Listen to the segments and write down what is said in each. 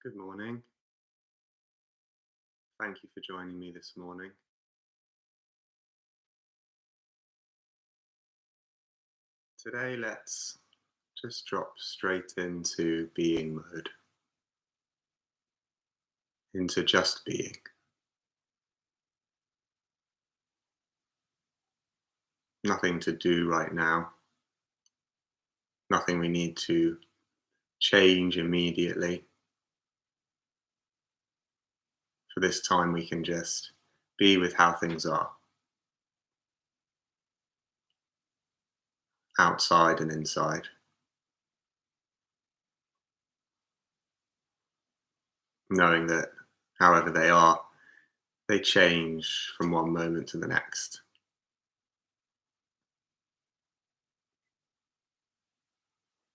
Good morning. Thank you for joining me this morning. Today, let's just drop straight into being mode, into just being. Nothing to do right now, nothing we need to change immediately. For this time, we can just be with how things are, outside and inside, knowing that however they are, they change from one moment to the next.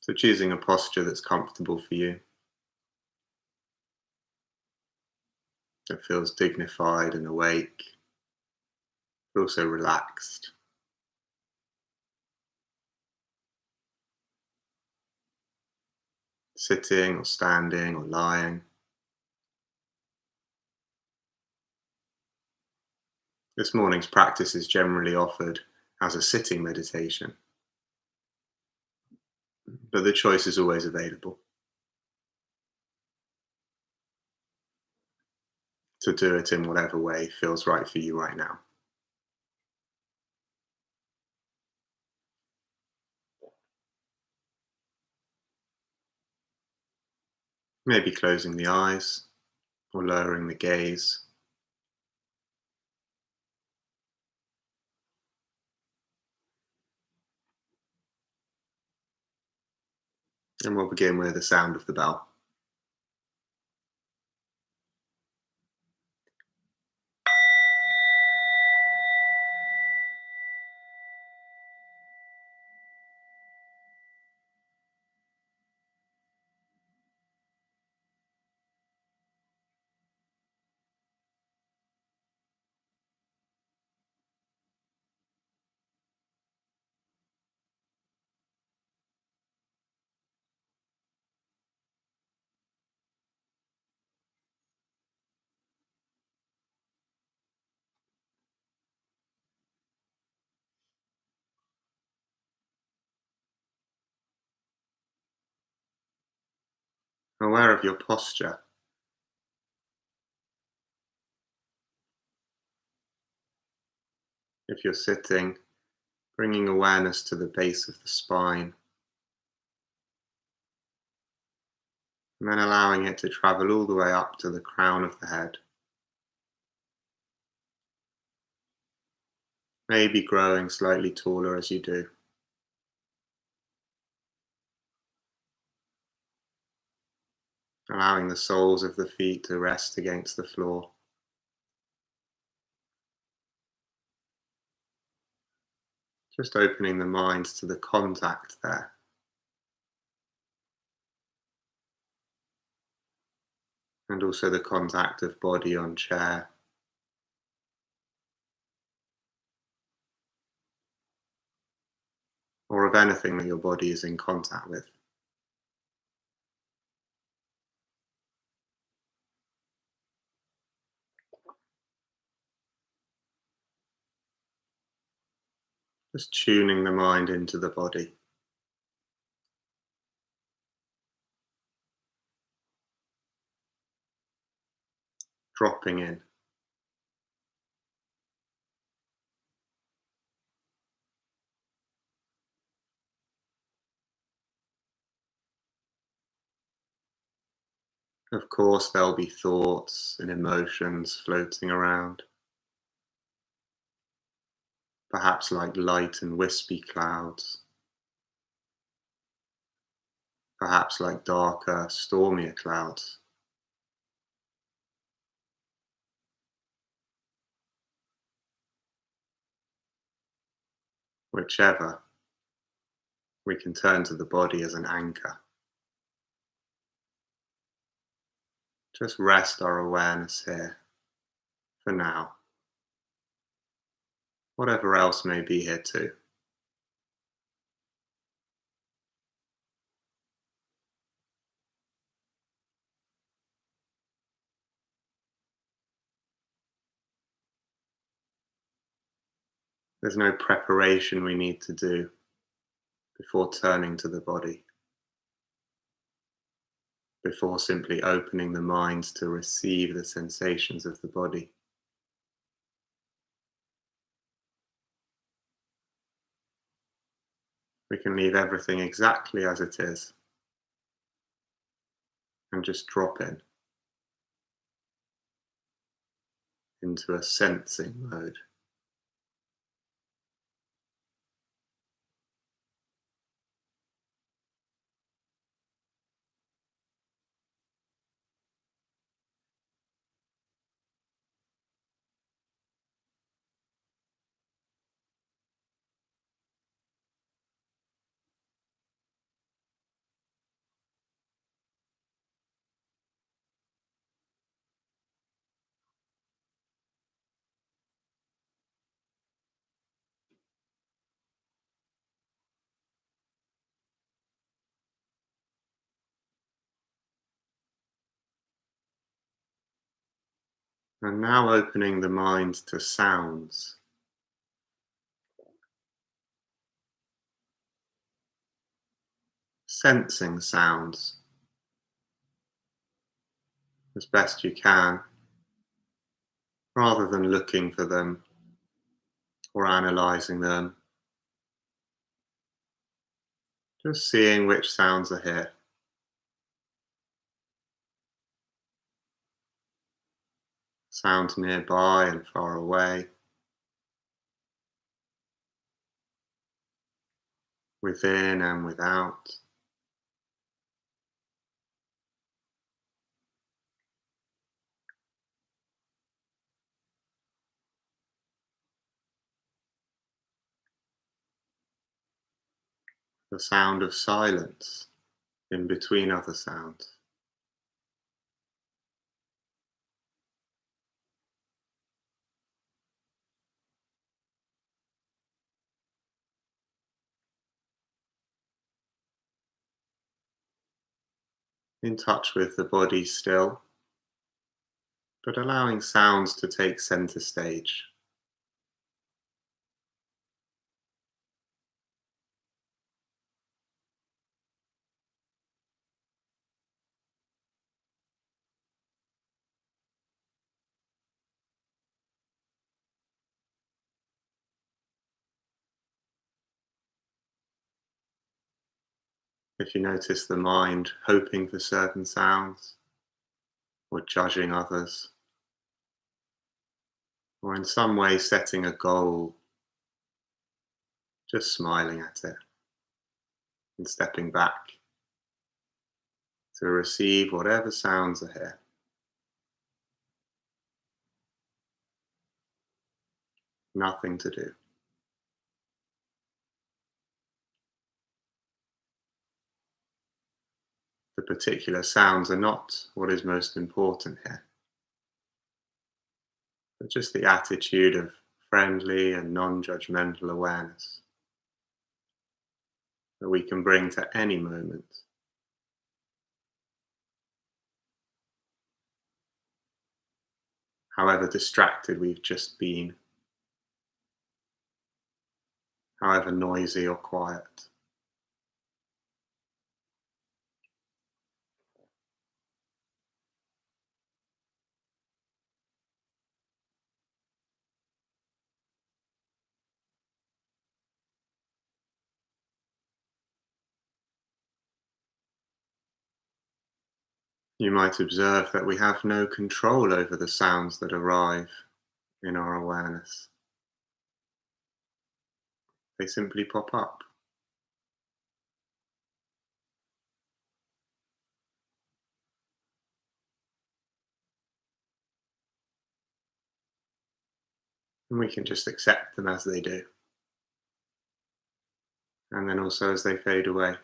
So, choosing a posture that's comfortable for you, that feels dignified and awake, but also relaxed. Sitting or standing or lying. This morning's practice is generally offered as a sitting meditation, but the choice is always available to do it in whatever way feels right for you right now. Maybe closing the eyes or lowering the gaze. And we'll begin with the sound of the bell. Aware of your posture. If you're sitting, bringing awareness to the base of the spine, and then allowing it to travel all the way up to the crown of the head. Maybe growing slightly taller as you do. Allowing the soles of the feet to rest against the floor. Just opening the mind to the contact there. And also the contact of body on chair. Or of anything that your body is in contact with. Just tuning the mind into the body. Dropping in. Of course, there'll be thoughts and emotions floating around. Perhaps like light and wispy clouds. Perhaps like darker, stormier clouds. Whichever, we can turn to the body as an anchor. Just rest our awareness here for now. Whatever else may be here too. There's no preparation we need to do before turning to the body, before simply opening the mind to receive the sensations of the body. We can leave everything exactly as it is and just drop in into a sensing mode. And now opening the mind to sounds, sensing sounds as best you can, rather than looking for them or analyzing them, just seeing which sounds are here. Sounds nearby and far away, within and without. The sound of silence in between other sounds. In touch with the body still, but allowing sounds to take center stage. If you notice the mind hoping for certain sounds, or judging others, or in some way setting a goal, just smiling at it and stepping back to receive whatever sounds are here. Nothing to do. The particular sounds are not what is most important here, but just the attitude of friendly and non judgmental awareness that we can bring to any moment, however distracted we've just been, however noisy or quiet. You might observe that we have no control over the sounds that arrive in our awareness. They simply pop up. And we can just accept them as they do. And then also as they fade away.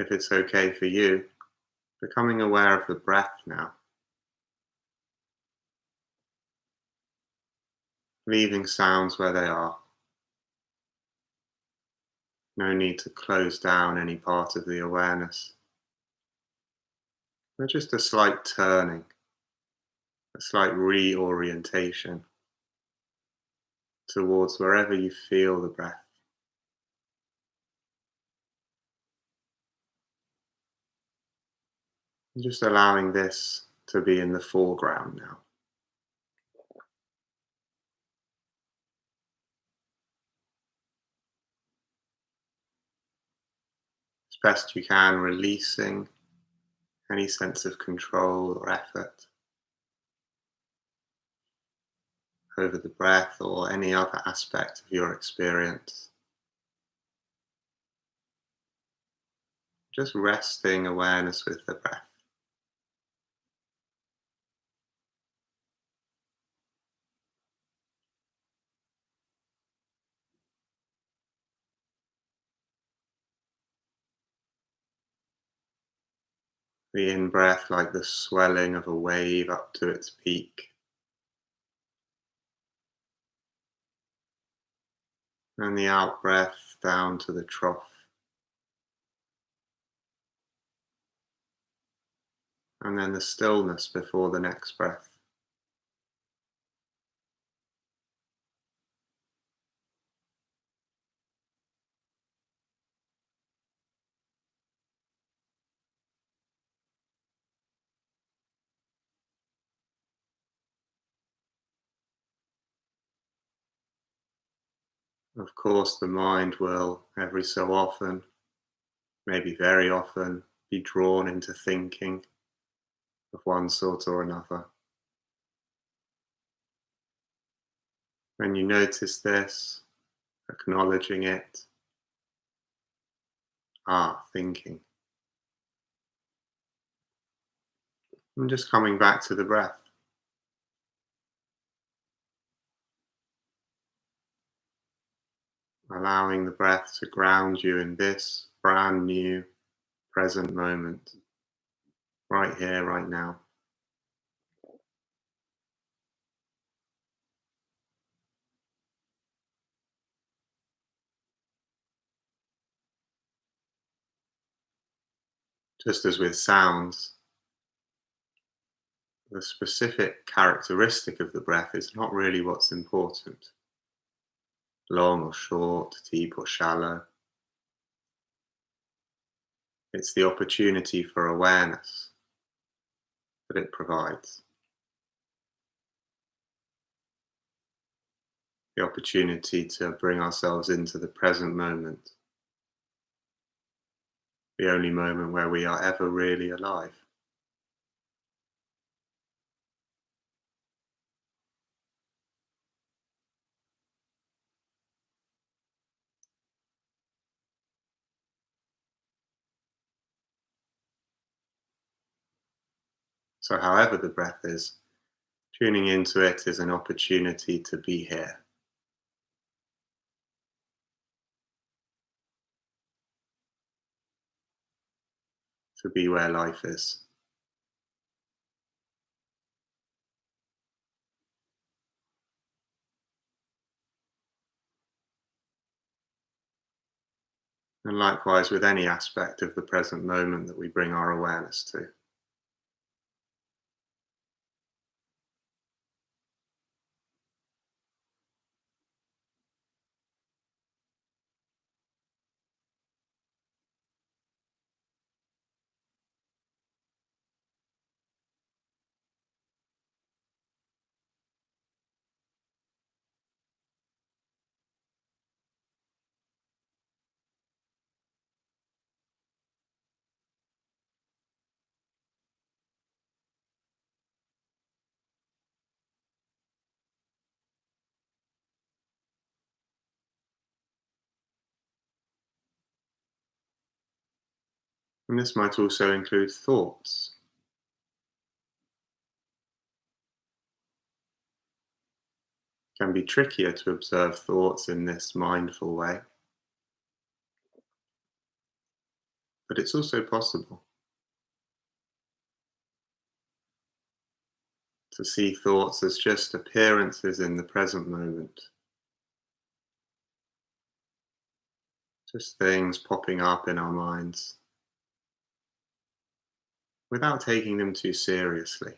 if it's okay for you, becoming aware of the breath now, leaving sounds where they are. No need to close down any part of the awareness, but just a slight turning, a slight reorientation towards wherever you feel the breath. And just allowing this to be in the foreground now. As best you can, releasing any sense of control or effort over the breath or any other aspect of your experience. Just resting awareness with the breath. The in breath like the swelling of a wave up to its peak, and the out breath down to the trough, and then the stillness before the next breath. Of course, the mind will every so often, maybe very often, be drawn into thinking of one sort or another. When you notice this, acknowledging it, thinking, and just coming back to the breath, allowing the breath to ground you in this brand new present moment, right here, right now. Just as with sounds, the specific characteristic of the breath is not really what's important. Long or short, deep or shallow. It's the opportunity for awareness that it provides. The opportunity to bring ourselves into the present moment, the only moment where we are ever really alive. So, however the breath is, tuning into it is an opportunity to be here, to be where life is. And likewise with any aspect of the present moment that we bring our awareness to. And this might also include thoughts. It can be trickier to observe thoughts in this mindful way. but it's also possible to see thoughts as just appearances in the present moment, just things popping up in our minds without taking them too seriously.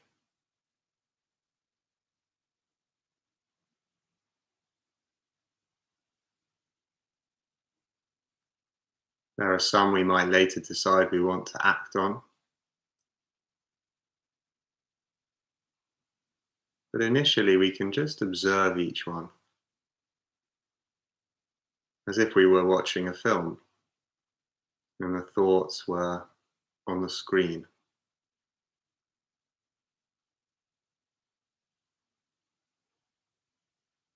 There are some we might later decide we want to act on, but initially we can just observe each one as if we were watching a film and the thoughts were on the screen,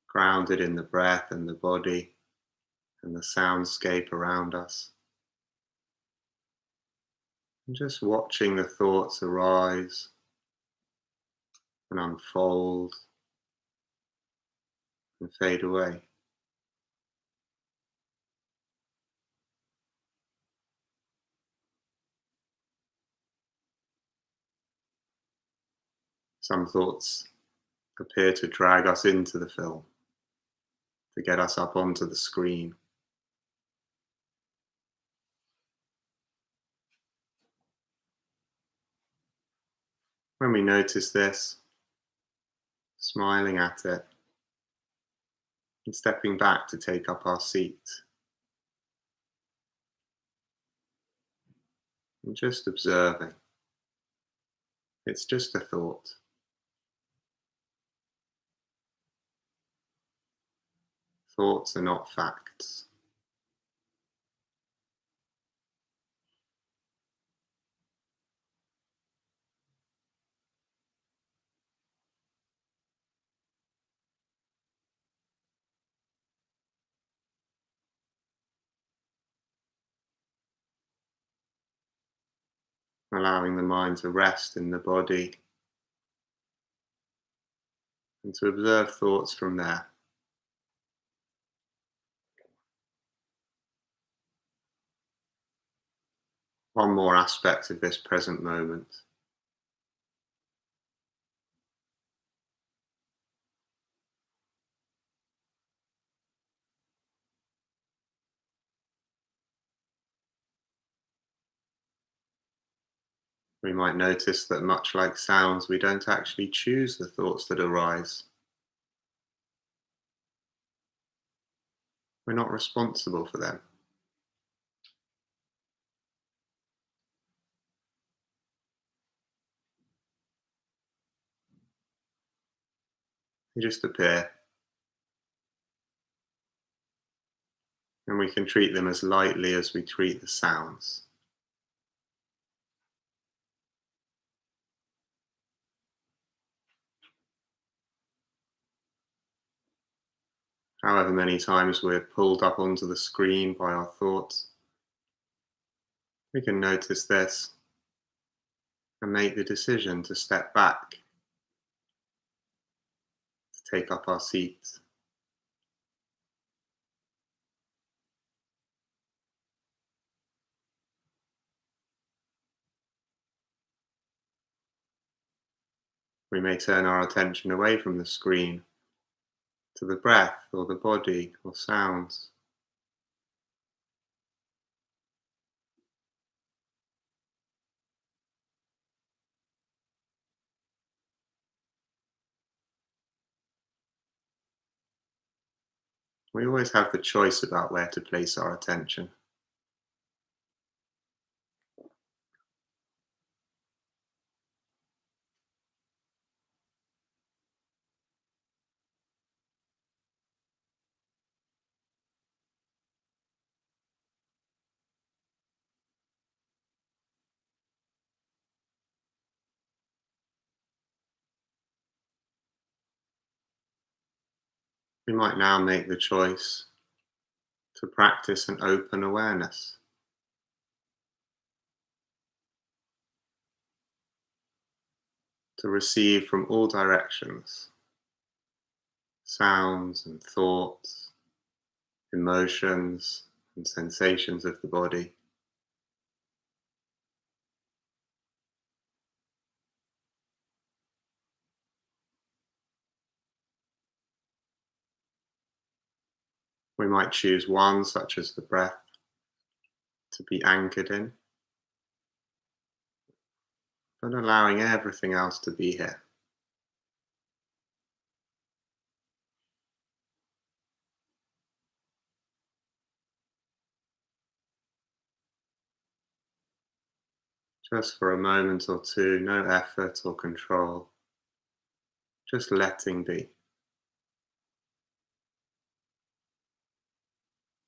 grounded in the breath and the body and the soundscape around us. And just watching the thoughts arise and unfold and fade away. Some thoughts appear to drag us into the film, to get us up onto the screen. When we notice this, smiling at it and stepping back to take up our seat and just observing. It's just a thought. Thoughts are not facts. Allowing the mind to rest in the body and to observe thoughts from there. One more aspect of this present moment. We might notice that, much like sounds, we don't actually choose the thoughts that arise. We're not responsible for them. They just appear, and we can treat them as lightly as we treat the sounds. However many times we're pulled up onto the screen by our thoughts, we can notice this and make the decision to step back, to take up our seat. We may turn our attention away from the screen to the breath or the body or sounds. We always have the choice about where to place our attention. We might now make the choice to practice an open awareness, to receive from all directions sounds and thoughts, emotions and sensations of the body. We might choose one, such as the breath, to be anchored in, but allowing everything else to be here. Just for a moment or two, no effort or control, just letting be,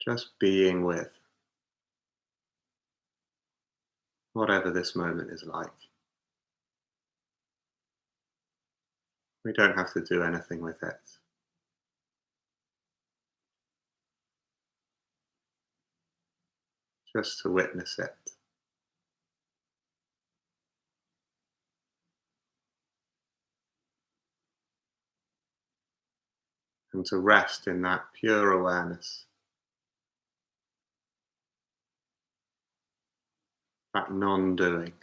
just being with whatever this moment is like. We don't have to do anything with it, just to witness it. And to rest in that pure awareness, that non-doing.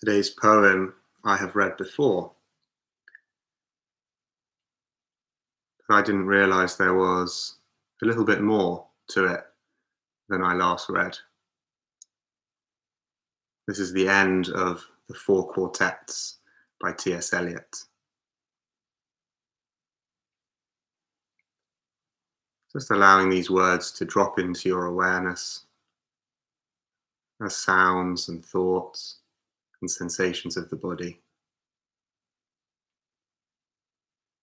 Today's poem I have read before, but I didn't realize there was a little bit more to it than I last read. This is the end of the Four Quartets by T.S. Eliot. Just allowing these words to drop into your awareness as sounds and thoughts and sensations of the body.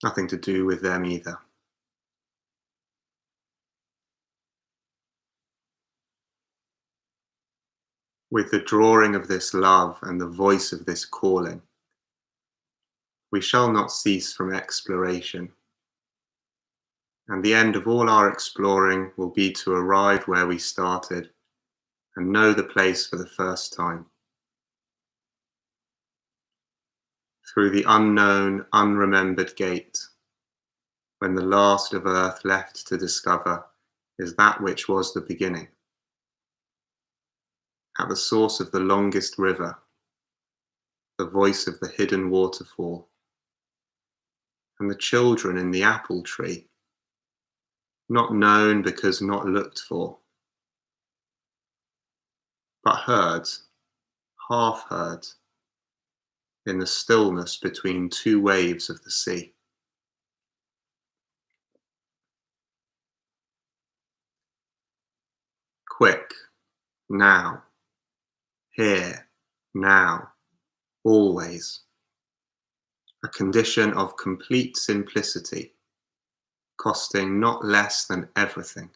Nothing to do with them either. With the drawing of this love and the voice of this calling, we shall not cease from exploration. And the end of all our exploring will be to arrive where we started and know the place for the first time. Through the unknown, unremembered gate, when the last of earth left to discover is that which was the beginning. At the source of the longest river, the voice of the hidden waterfall, and the children in the apple tree, not known because not looked for, but heard, half heard, in the stillness between two waves of the sea. Quick, now, here, now, always. A condition of complete simplicity, costing not less than everything.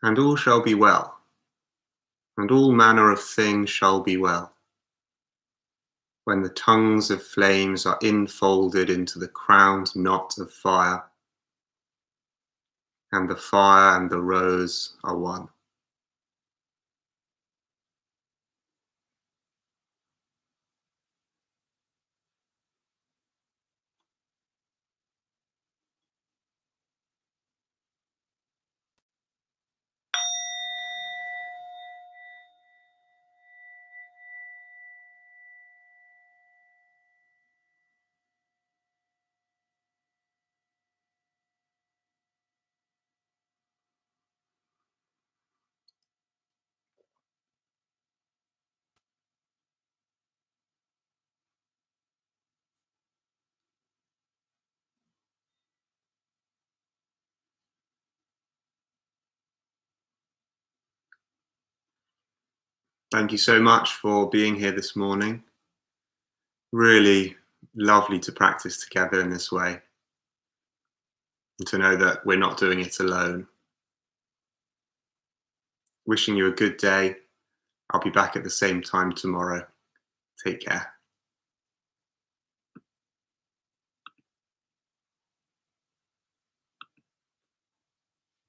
And all shall be well, and all manner of things shall be well, when the tongues of flames are infolded into the crowned knot of fire, and the fire and the rose are one. Thank you so much for being here this morning. Really lovely to practice together in this way, and to know that we're not doing it alone. Wishing you a good day. I'll be back at the same time tomorrow. Take care.